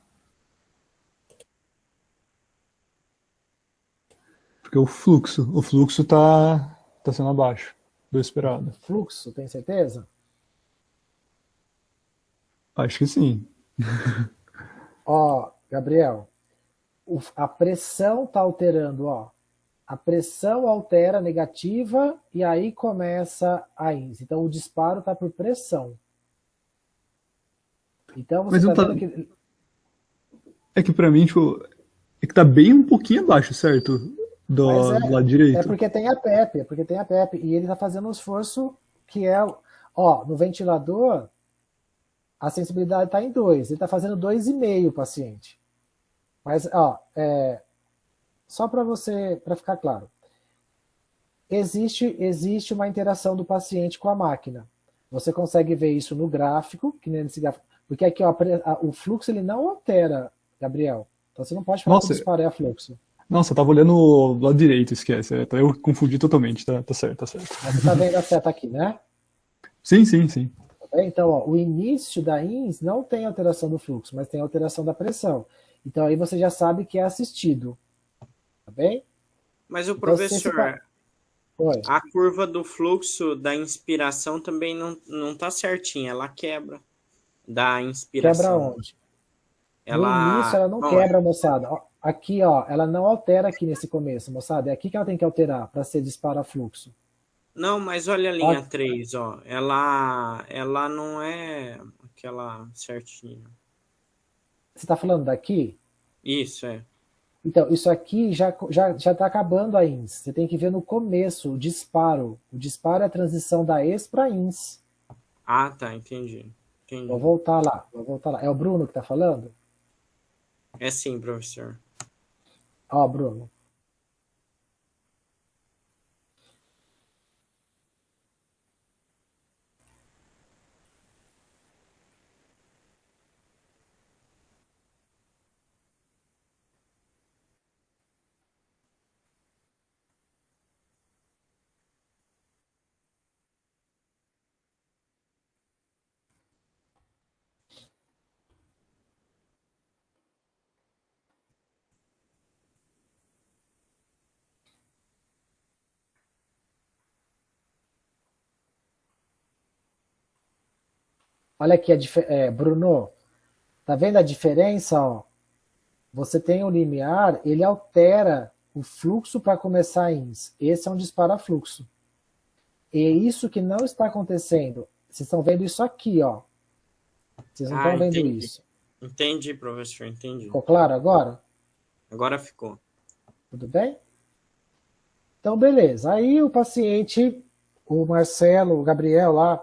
Porque o fluxo tá sendo abaixo do esperado. Fluxo, tem certeza? Acho que sim. Ó, Gabriel, a pressão está alterando, ó. A pressão altera negativa e aí começa a INS. Então o disparo está por pressão. Então você Mas não está tá. vendo que. É que pra mim, tipo, é que tá bem um pouquinho abaixo, certo? Mas Do lado é direito. porque tem a PEP, é porque tem a PEP. E ele está fazendo um esforço que é. Ó, no ventilador, a sensibilidade está em 2. Ele está fazendo 2,5 o paciente. Mas, ó, só para ficar claro. Existe uma interação do paciente com a máquina. Você consegue ver isso no gráfico, que nem nesse gráfico. Porque aqui, ó, o fluxo ele não altera, Gabriel. Então você não pode falar que o Nossa, disparo é fluxo. nossa, eu tava olhando o lado direito, esquece. Eu confundi totalmente, tá certo, tá certo. Mas você está vendo a seta aqui, né? Sim, sim, sim. Então, ó, o início da INS não tem alteração do fluxo, mas tem alteração da pressão. Então aí você já sabe que é assistido. Tá bem? Mas o Então, professor, Oi. a curva do fluxo da inspiração também não tá certinha, ela quebra da Quebra inspiração. onde? No início ela não quebra, moçada. Ó, aqui, ó, ela não altera aqui nesse começo, moçada. É aqui que ela tem que alterar para ser dispara-fluxo. Não, mas olha a linha 3, ó. Ela não é aquela certinha. Você está falando daqui? Isso, é. Então, isso aqui já está acabando a INS. Você tem que ver no começo o disparo. O disparo é a transição da ex para INS. Ah, tá, entendi. Vou voltar lá. É o Bruno que está falando? É sim, professor. Ó, Bruno. Olha aqui, Bruno. Tá vendo a diferença? Ó? Você tem o limiar, ele altera o fluxo para começar a INS. Esse é um dispara-fluxo. E é isso que não está acontecendo. Vocês estão vendo isso aqui, ó. Vocês não estão vendo entendi. isso. Entendi, professor, entendi. Ficou claro agora? Agora ficou. Tudo bem? Então, beleza. Aí o paciente, o Marcelo, o Gabriel lá,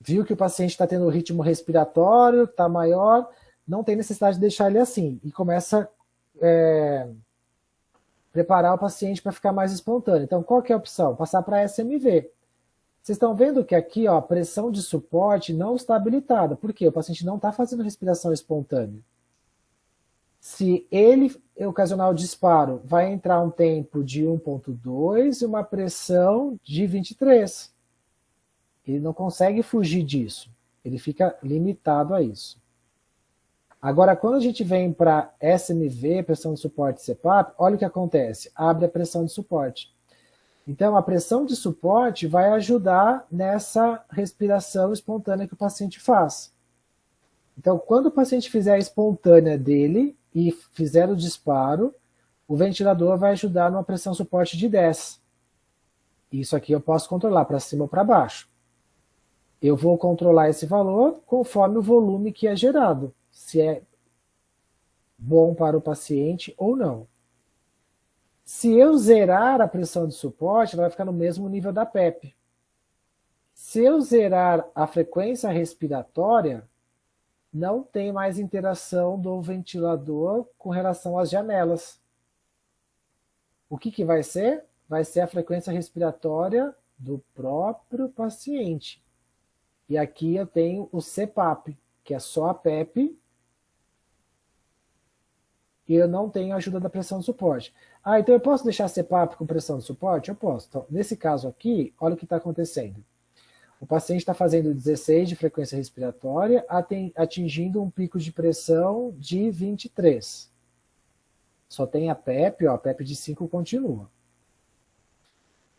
viu que o paciente está tendo ritmo respiratório, está maior, não tem necessidade de deixar ele assim. E começa a preparar o paciente para ficar mais espontâneo. Então, qual que é a opção? Passar para SMV. Vocês estão vendo que aqui, ó, a pressão de suporte não está habilitada. Por quê? O paciente não está fazendo respiração espontânea. Se ele ocasionar o disparo, vai entrar um tempo de 1,2 e uma pressão de 23. Ele não consegue fugir disso. Ele fica limitado a isso. Agora, quando a gente vem para SMV, pressão de suporte CPAP, olha o que acontece. Abre a pressão de suporte. Então, a pressão de suporte vai ajudar nessa respiração espontânea que o paciente faz. Então, quando o paciente fizer a espontânea dele e fizer o disparo, o ventilador vai ajudar numa pressão suporte de 10. Isso aqui eu posso controlar para cima ou para baixo. Eu vou controlar esse valor conforme o volume que é gerado, se é bom para o paciente ou não. Se eu zerar a pressão de suporte, ela vai ficar no mesmo nível da PEP. Se eu zerar a frequência respiratória, não tem mais interação do ventilador com relação às janelas. O que vai ser? Vai ser a frequência respiratória do próprio paciente. E aqui eu tenho o CPAP, que é só a PEP, e eu não tenho a ajuda da pressão de suporte. Ah, então eu posso deixar CPAP com pressão de suporte? Eu posso. Então, nesse caso aqui, olha o que está acontecendo. O paciente está fazendo 16 de frequência respiratória, atingindo um pico de pressão de 23. Só tem a PEP, ó, a PEP de 5 continua.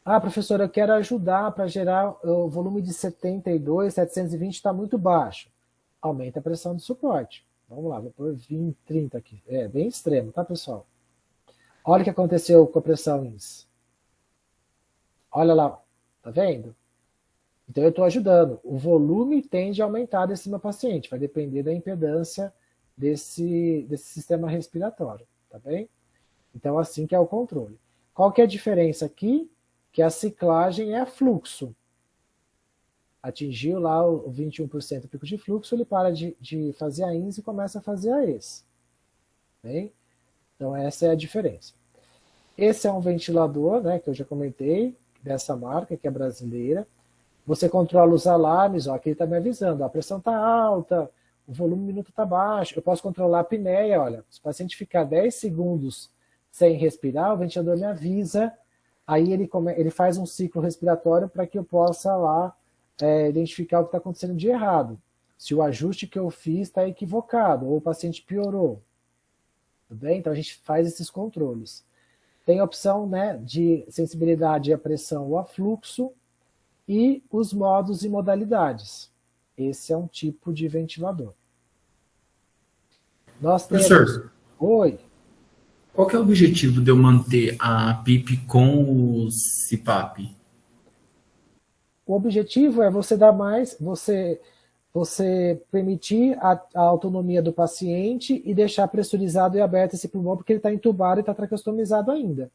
Ah, professor, eu quero ajudar para gerar o volume de 72, 720 está muito baixo. Aumenta a pressão do suporte. Vamos lá, vou pôr 20, 30 aqui. É bem extremo, tá, pessoal? Olha o que aconteceu com a pressão INS. Olha lá, tá vendo? Então eu estou ajudando. O volume tende a aumentar desse meu paciente, vai depender da impedância desse sistema respiratório, tá bem? Então assim que é o controle. Qual que é a diferença aqui? Que a ciclagem é fluxo. Atingiu lá o 21% do pico de fluxo, ele para de fazer a INS e começa a fazer a ES. Bem? Então essa é a diferença. Esse é um ventilador, né, que eu já comentei, dessa marca, que é brasileira. Você controla os alarmes, ó, aqui ele está me avisando, ó, a pressão está alta, o volume minuto está baixo, eu posso controlar a apneia, olha, se o paciente ficar 10 segundos sem respirar, o ventilador me avisa, aí ele faz um ciclo respiratório para que eu possa lá identificar o que está acontecendo de errado. Se o ajuste que eu fiz está equivocado, ou o paciente piorou. Tudo bem? Então a gente faz esses controles. Tem a opção, né, de sensibilidade à pressão ou a fluxo, e os modos e modalidades. Esse é um tipo de ventilador. Nós temos... Professor, Oi. qual que é o objetivo de eu manter a PIP com o CPAP? O objetivo é você dar mais, você permitir a autonomia do paciente e deixar pressurizado e aberto esse pulmão, porque ele está entubado e está traqueostomizado ainda.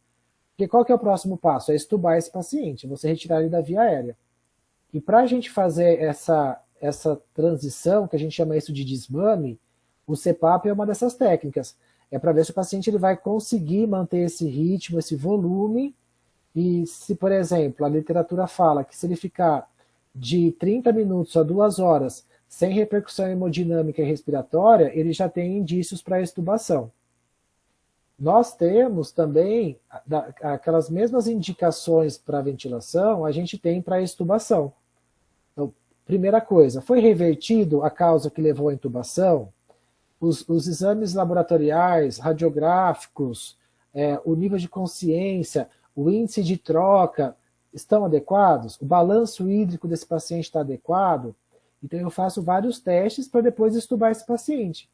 Porque qual que é o próximo passo? É extubar esse paciente, você retirar ele da via aérea. E para a gente fazer essa transição, que a gente chama isso de desmame, o CPAP é uma dessas técnicas. É para ver se o paciente ele vai conseguir manter esse ritmo, esse volume, e se, por exemplo, a literatura fala que se ele ficar de 30 minutos a 2 horas sem repercussão hemodinâmica e respiratória, ele já tem indícios para extubação. Nós temos também aquelas mesmas indicações para ventilação, a gente tem para extubação. Então, primeira coisa, foi revertido a causa que levou à intubação? Os exames laboratoriais, radiográficos, o nível de consciência, o índice de troca estão adequados? O balanço hídrico desse paciente está adequado? Então eu faço vários testes para depois extubar esse paciente.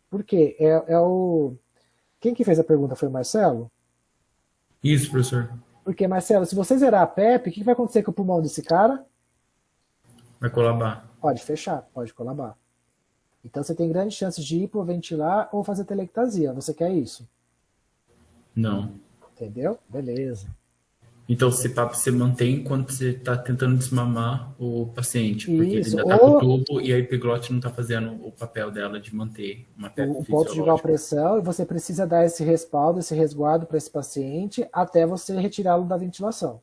Por quê? Quem que fez a pergunta foi o Marcelo? Isso, professor. Porque, Marcelo, se você zerar a PEP, o que vai acontecer com o pulmão desse cara? Vai colabar. Pode fechar, pode colabar. Então você tem grandes chances de hipoventilar ou fazer telectasia. Você quer isso? Não. Entendeu? Beleza. Então o CPAP você mantém enquanto você está tentando desmamar o paciente, porque ele Isso, ainda está com o tubo e a epiglote não está fazendo o papel dela de manter uma PEP o ponto de igual pressão, e você precisa dar esse respaldo, esse resguardo para esse paciente até você retirá-lo da ventilação.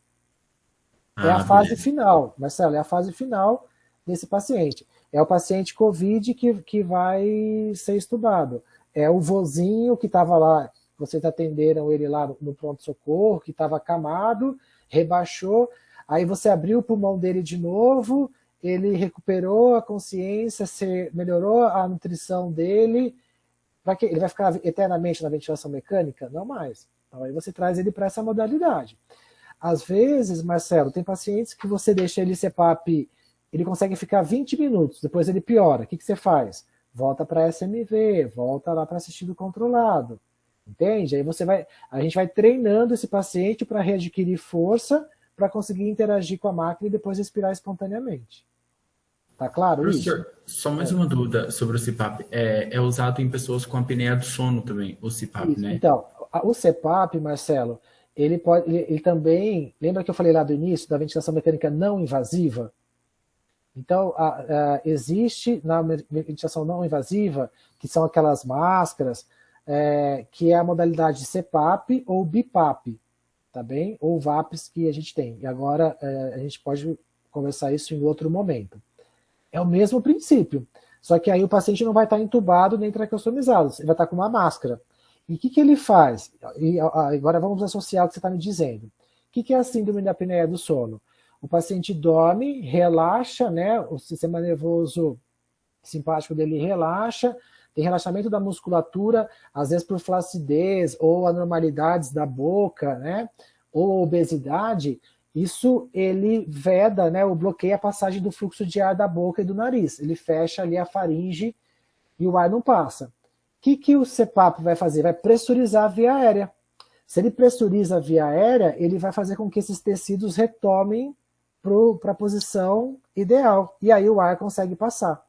É a fase final, Marcelo, é a fase final desse paciente. É o paciente COVID que vai ser estubado. É o vozinho que estava lá, vocês atenderam ele lá no pronto-socorro, que estava acamado, rebaixou, aí você abriu o pulmão dele de novo, ele recuperou a consciência, melhorou a nutrição dele, ele vai ficar eternamente na ventilação mecânica? Não mais. Então aí você traz ele para essa modalidade. Às vezes, Marcelo, tem pacientes que você deixa ele CPAP, ele consegue ficar 20 minutos, depois ele piora. O que você faz? Volta para SMV, volta lá para assistido controlado. Entende? Aí a gente vai treinando esse paciente para readquirir força para conseguir interagir com a máquina e depois respirar espontaneamente. Tá claro isso? Professor, só mais uma dúvida sobre o CPAP. É usado em pessoas com apneia do sono também, o CPAP, né? Então, o CPAP, Marcelo, ele também... Lembra que eu falei lá do início da ventilação mecânica não invasiva? Então, existe na ventilação não invasiva, que são aquelas máscaras, que é a modalidade CPAP ou BiPAP, tá bem? Ou VAPs que a gente tem. E agora a gente pode conversar isso em outro momento. É o mesmo princípio, só que aí o paciente não vai estar entubado nem traqueostomizado, ele vai estar com uma máscara. E o que ele faz? E agora vamos associar o que você está me dizendo. O que é a síndrome da apneia do sono? O paciente dorme, relaxa, né? O sistema nervoso simpático dele relaxa, tem relaxamento da musculatura, às vezes por flacidez ou anormalidades da boca, né, ou obesidade, isso ele veda, né, ou bloqueia a passagem do fluxo de ar da boca e do nariz. Ele fecha ali a faringe e o ar não passa. O que o CPAP vai fazer? Vai pressurizar a via aérea. Se ele pressuriza a via aérea, ele vai fazer com que esses tecidos retomem para a posição ideal. E aí o ar consegue passar.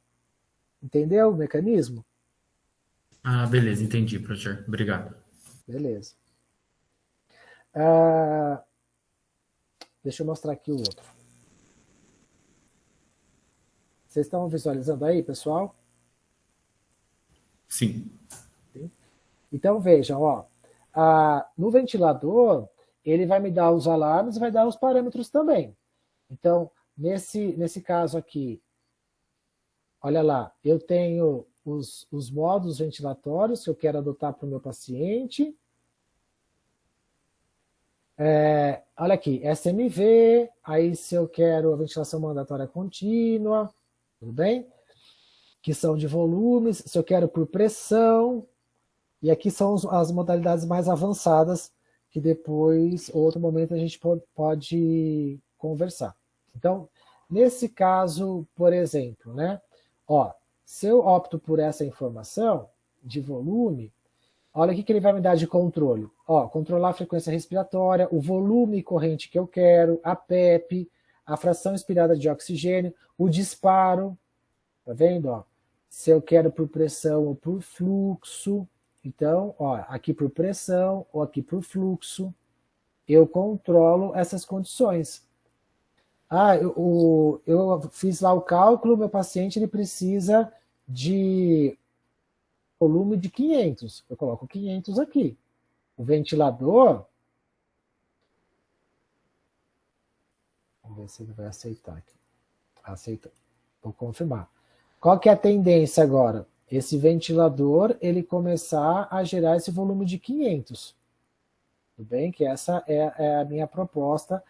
Entendeu o mecanismo? Ah, beleza, entendi, professor. Obrigado. Beleza. Deixa eu mostrar aqui o outro. Vocês estão visualizando aí, pessoal? Sim. Então vejam, ó, no ventilador, ele vai me dar os alarmes e vai dar os parâmetros também. Então, nesse caso aqui, olha lá, eu tenho os modos ventilatórios que eu quero adotar para o meu paciente. Olha aqui, SMV, aí se eu quero a ventilação mandatória contínua, tudo bem? Que são de volumes, se eu quero por pressão, e aqui são as modalidades mais avançadas, que depois, outro momento, a gente pode conversar. Então, nesse caso, por exemplo, né? Ó, se eu opto por essa informação de volume, olha o que ele vai me dar de controle. Ó, controlar a frequência respiratória, o volume corrente que eu quero, a PEP, a fração inspirada de oxigênio, o disparo, tá vendo? Ó, se eu quero por pressão ou por fluxo. Então, ó, aqui por pressão ou aqui por fluxo, eu controlo essas condições. Eu fiz lá o cálculo, meu paciente ele precisa de volume de 500. Eu coloco 500 aqui. O ventilador, vamos ver se ele vai aceitar aqui. Aceitou. Vou confirmar. Qual que é a tendência agora? Esse ventilador, ele começar a gerar esse volume de 500. Tudo bem? Que essa é a minha proposta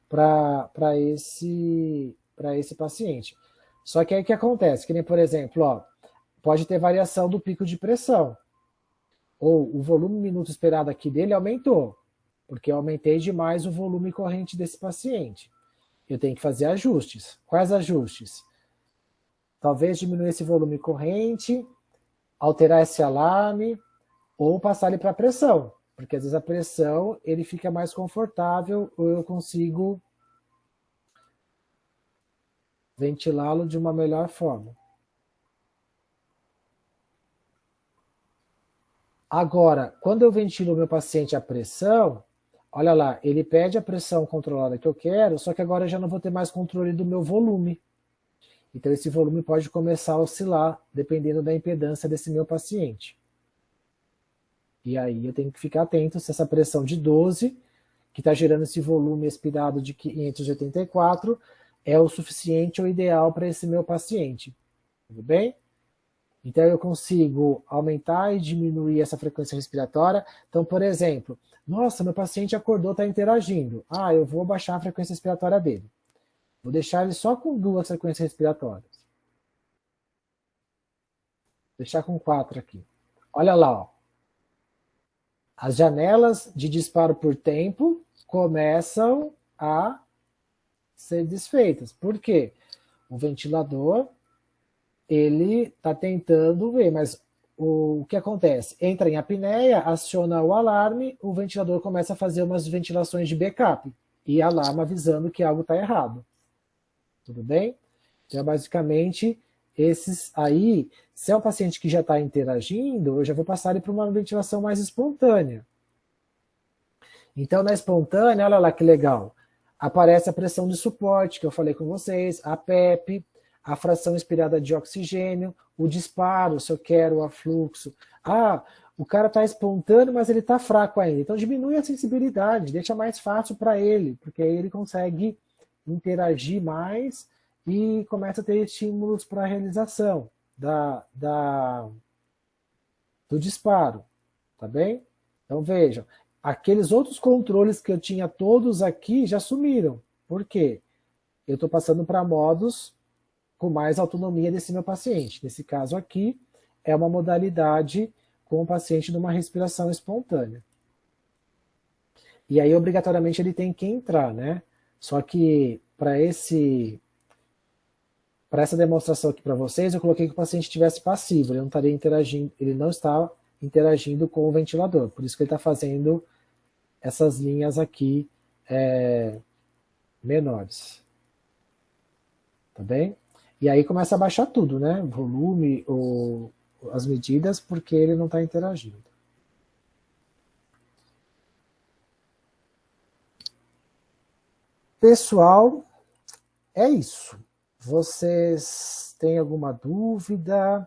para esse paciente. Só que aí o que acontece? Que nem, por exemplo, ó, pode ter variação do pico de pressão. Ou o volume minuto esperado aqui dele aumentou, porque eu aumentei demais o volume corrente desse paciente. Eu tenho que fazer ajustes. Quais ajustes? Talvez diminuir esse volume corrente, alterar esse alarme, ou passar ele para a pressão, porque às vezes a pressão ele fica mais confortável, ou eu consigo ventilá-lo de uma melhor forma. Agora, quando eu ventilo o meu paciente à pressão, olha lá, ele pede a pressão controlada que eu quero, só que agora eu já não vou ter mais controle do meu volume. Então esse volume pode começar a oscilar, dependendo da impedância desse meu paciente. E aí eu tenho que ficar atento se essa pressão de 12, que está gerando esse volume expirado de 584, é o suficiente ou ideal para esse meu paciente. Tudo bem? Então eu consigo aumentar e diminuir essa frequência respiratória. Então, por exemplo, nossa, meu paciente acordou, está interagindo. Eu vou baixar a frequência respiratória dele. Vou deixar ele só com 2 frequências respiratórias. Vou deixar com 4 aqui. Olha lá, ó. As janelas de disparo por tempo começam a ser desfeitas. Por quê? O ventilador, ele está tentando ver, mas o que acontece? Entra em apneia, aciona o alarme, o ventilador começa a fazer umas ventilações de backup e alarma avisando que algo está errado. Tudo bem? Então, basicamente, esses aí, se é um paciente que já está interagindo, eu já vou passar ele para uma ventilação mais espontânea. Então, na espontânea, olha lá que legal. Aparece a pressão de suporte, que eu falei com vocês, a PEP, a fração inspirada de oxigênio, o disparo, se eu quero o afluxo. O cara está espontâneo, mas ele está fraco ainda. Então, diminui a sensibilidade, deixa mais fácil para ele, porque aí ele consegue interagir mais e começa a ter estímulos para a realização do disparo, tá bem? Então vejam, aqueles outros controles que eu tinha todos aqui já sumiram. Por quê? Eu estou passando para modos com mais autonomia desse meu paciente. Nesse caso aqui, é uma modalidade com o paciente numa respiração espontânea. E aí, obrigatoriamente, ele tem que entrar, né? Só que para essa demonstração aqui para vocês, eu coloquei que o paciente estivesse passivo, ele não estaria interagindo, ele não está interagindo com o ventilador, por isso que ele está fazendo essas linhas aqui menores. Tá bem? E aí começa a baixar tudo, né? O volume, as medidas, porque ele não está interagindo. Pessoal, é isso. Vocês têm alguma dúvida?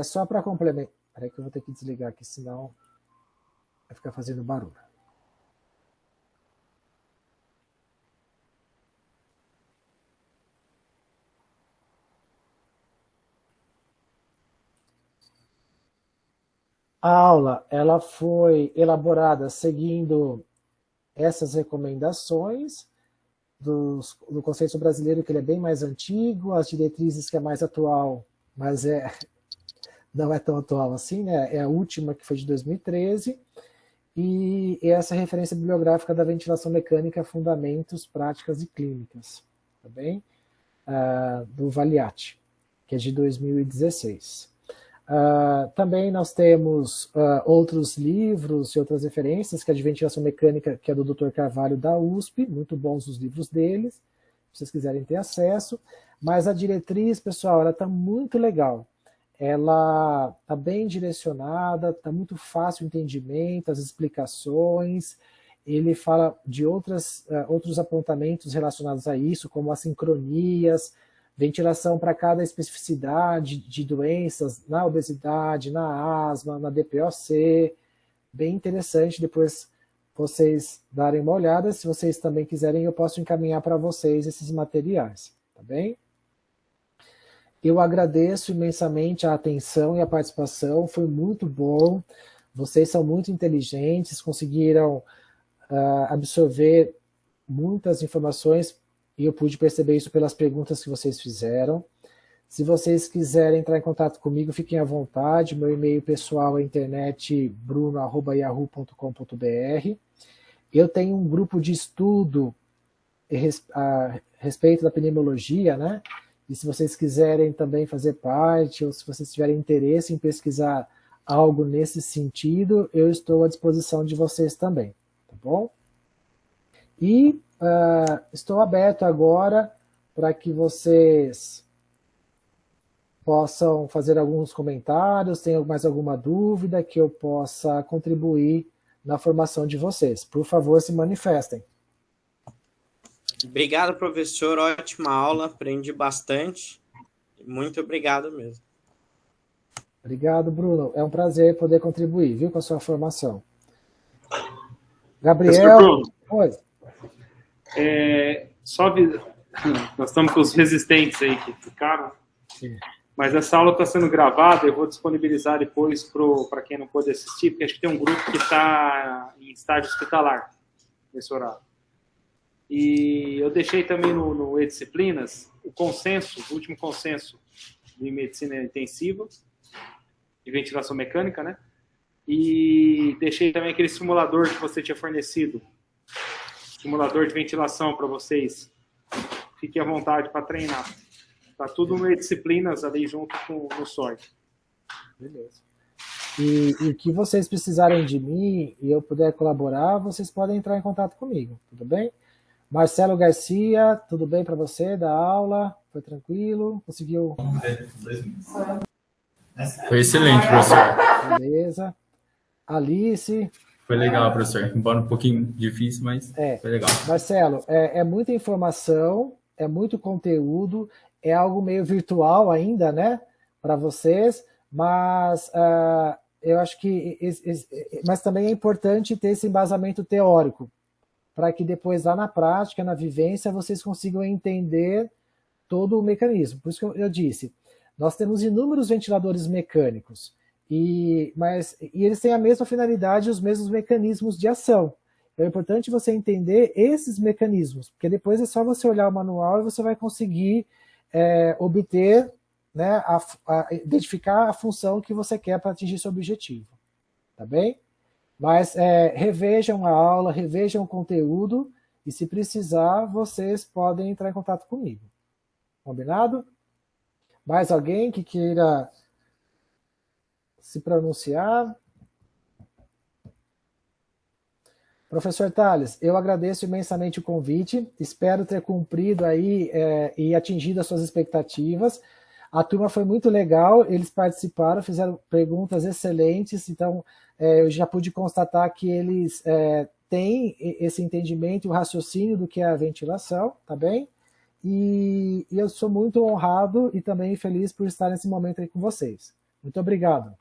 Só para complementar. Peraí que eu vou ter que desligar aqui, senão vai ficar fazendo barulho. A aula ela foi elaborada seguindo essas recomendações do Conceito Brasileiro, que ele é bem mais antigo, as diretrizes que é mais atual, mas não é tão atual assim, né? É a última, que foi de 2013, e essa referência bibliográfica da ventilação mecânica, fundamentos, práticas e clínicas, tá bem? Do Valiati, que é de 2016. Também nós temos outros livros e outras referências, que é de ventilação mecânica, que é do Dr. Carvalho da USP, muito bons os livros deles, se vocês quiserem ter acesso, mas a diretriz, pessoal, ela está muito legal, ela está bem direcionada, está muito fácil o entendimento, as explicações, ele fala de outros apontamentos relacionados a isso, como as sincronias, ventilação para cada especificidade de doenças, na obesidade, na asma, na DPOC, bem interessante, depois vocês darem uma olhada, se vocês também quiserem eu posso encaminhar para vocês esses materiais, tá bem? Eu agradeço imensamente a atenção e a participação, foi muito bom, vocês são muito inteligentes, conseguiram absorver muitas informações, e eu pude perceber isso pelas perguntas que vocês fizeram. Se vocês quiserem entrar em contato comigo, fiquem à vontade. Meu e-mail pessoal é internetbruno@yahoo.com.br. Eu tenho um grupo de estudo a respeito da pneumologia, né? E se vocês quiserem também fazer parte, ou se vocês tiverem interesse em pesquisar algo nesse sentido, eu estou à disposição de vocês também, tá bom? E estou aberto agora para que vocês possam fazer alguns comentários, tenham mais alguma dúvida que eu possa contribuir na formação de vocês. Por favor, se manifestem. Obrigado, professor. Ótima aula, aprendi bastante. Muito obrigado mesmo. Obrigado, Bruno. É um prazer poder contribuir, viu, com a sua formação. Gabriel. Oi. Nós estamos com os resistentes aí que ficaram, sim, mas essa aula está sendo gravada, eu vou disponibilizar depois para quem não pôde assistir, porque acho que tem um grupo que está em estágio hospitalar nesse horário. E eu deixei também no E-Disciplinas o último consenso de medicina intensiva e ventilação mecânica, né? E deixei também aquele simulador que você tinha fornecido, simulador de ventilação para vocês. Fiquem à vontade para treinar. Tá tudo no E-Disciplinas ali junto com no SORT. Beleza. E o que vocês precisarem de mim e eu puder colaborar, vocês podem entrar em contato comigo, tudo bem? Marcelo Garcia, tudo bem para você da aula? Foi tranquilo? Conseguiu? Foi excelente, professor. Beleza. Alice. Foi legal, professor. Embora um pouquinho difícil, mas foi legal. Marcelo, é muita informação, é muito conteúdo, é algo meio virtual ainda, né, para vocês, mas eu acho que mas também é importante ter esse embasamento teórico, para que depois lá na prática, na vivência, vocês consigam entender todo o mecanismo. Por isso que eu disse, nós temos inúmeros ventiladores mecânicos, e eles têm a mesma finalidade, os mesmos mecanismos de ação. Então é importante você entender esses mecanismos, porque depois é só você olhar o manual e você vai conseguir obter né, identificar a função que você quer para atingir seu objetivo. Tá bem? Mas revejam a aula, revejam o conteúdo, e se precisar, vocês podem entrar em contato comigo. Combinado? Mais alguém que queira se pronunciar? Professor Tales, eu agradeço imensamente o convite, espero ter cumprido aí e atingido as suas expectativas. A turma foi muito legal, eles participaram, fizeram perguntas excelentes, então eu já pude constatar que eles têm esse entendimento e o raciocínio do que é a ventilação, tá bem? E eu sou muito honrado e também feliz por estar nesse momento aí com vocês. Muito obrigado.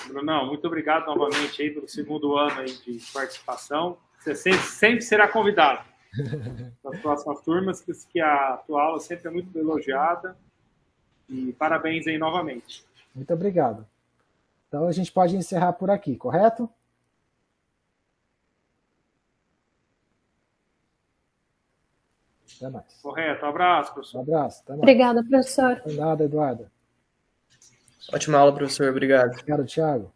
Brunão, muito obrigado novamente aí pelo segundo ano aí de participação. Você sempre será convidado para as próximas turmas, que a tua aula sempre é muito elogiada. E parabéns aí novamente. Muito obrigado. Então a gente pode encerrar por aqui, correto? Até mais. Correto. Um abraço, professor. Um abraço. Até mais. Obrigada, professor. De nada, Eduardo. Ótima aula, professor. Obrigado. Obrigado, Thiago.